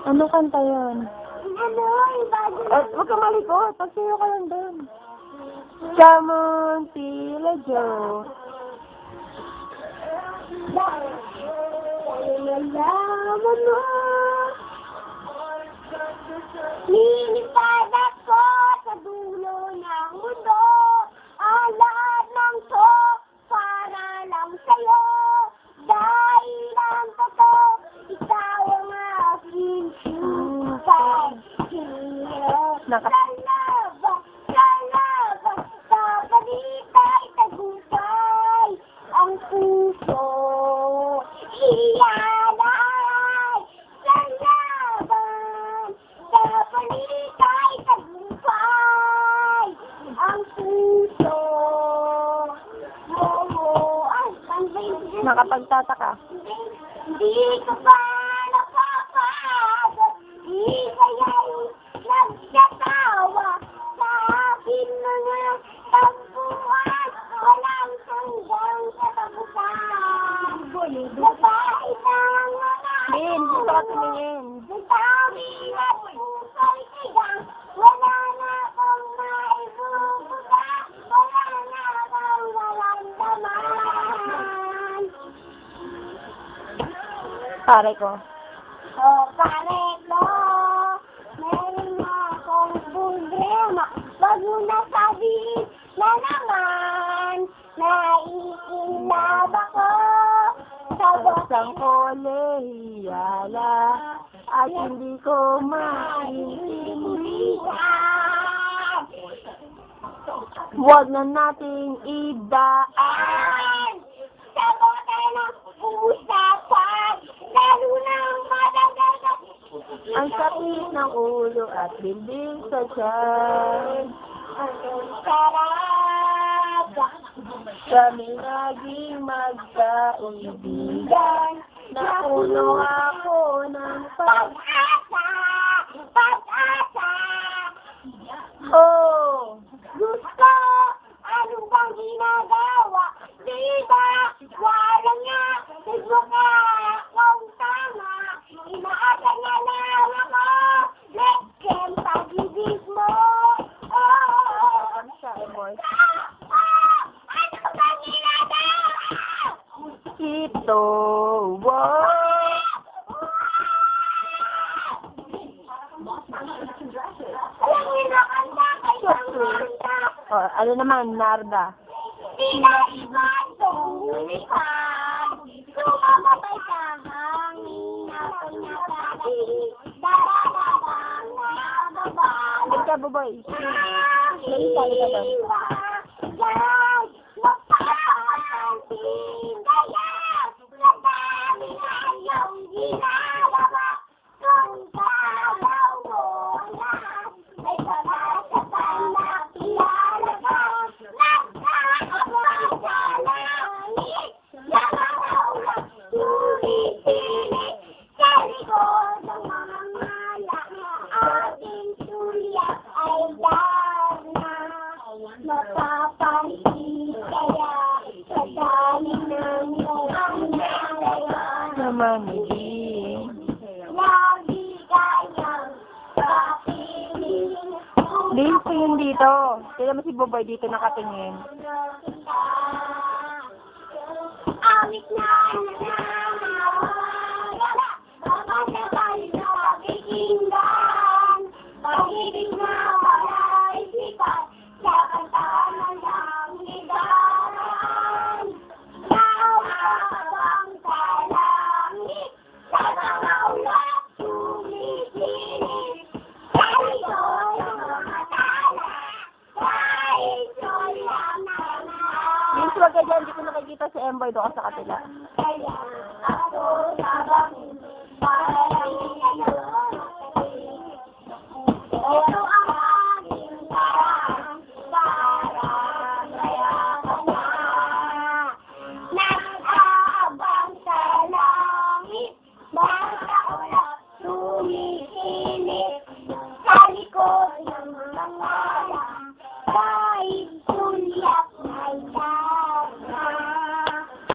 Ano kanta yun? Ano? Huwag ka malikot. Pagsayo ka lang doon. Chamon Tila Joe. Nalaman mo. Lilipad ako sa dulo ng mundo. Ang lahat ng to para lang sa'yo. Dahil ang totoo, ikaw ang aking sumipay. Lalabas, sa balita itagupay. Ang puso, ialay. Lalaban, sa balita itagupay. Ang puso, Nakapagtataka. Hindi ko pa napapagod. Di kaya'y nagsasawa sa akin mga tampuhan. Walang hanggang katapusan. Napait ang mga Bin, gusto ka tumingin. Dami at pusa'y tigang. Wala na akong maibubuga. Wala na akong maramdaman. Pare ko. Oh, pare ko, meron akong problema. Wag mo na sabihin na naman, naiinlove ako. Isang kolehiyala at hindi ko maintindihan. Huwag na nating idaan. Sa bote ng usapan, lalo nang madagal na Ang sakit ng ulo at bibig sa tiyan. ang sarap. Kami naging magkaibigan. Napuno ako ng Pag-asa, pag-asa. Oh! Gusto, ano bang ginagawa? Diba, wala nga, nagmukha akong tama. Inaasa na lang ako, next pag-ibig mo. Oh, Ano siya, boy? ano bang ginagawa? Ito, wow! Alam niyo na kanta kayang kanta. Oh, ano naman, Narda? Iba-iba tumulipad. Sumababay sa hangin. Ako'y nakabili. Darababang nababang. Ba't ka, boy? Iwa. Yan. Magpapansin. Kaya. Nadami na yung ginagawa. Kung kalaw mo lahat. Ay sabay-sabay na kilala ka. Nagkakabay sa langit. Nakakawag sumipilit. Sa likod ng mga mala. Ating tulyak ay darna. Mapapansin kaya sa dami ng iyong nalayan. Naman, hindi. Lagi kayang kapiling. Din ko yun dito. Kaya mo si Boboy dito nakatingin. Awit na nangangawa. Kapag-kapal na pakikinggan. Pag-ibig na wala isipan. Sa kantahan ng higaan. Nawawang sa langit. Sa mga ulat sumisilip. Sa likod ng mga tala. Kahit ulam na Din, huwag ka dyan. Hindi ko nakikita si Emboy doon sa kapila. kaya ako sabang para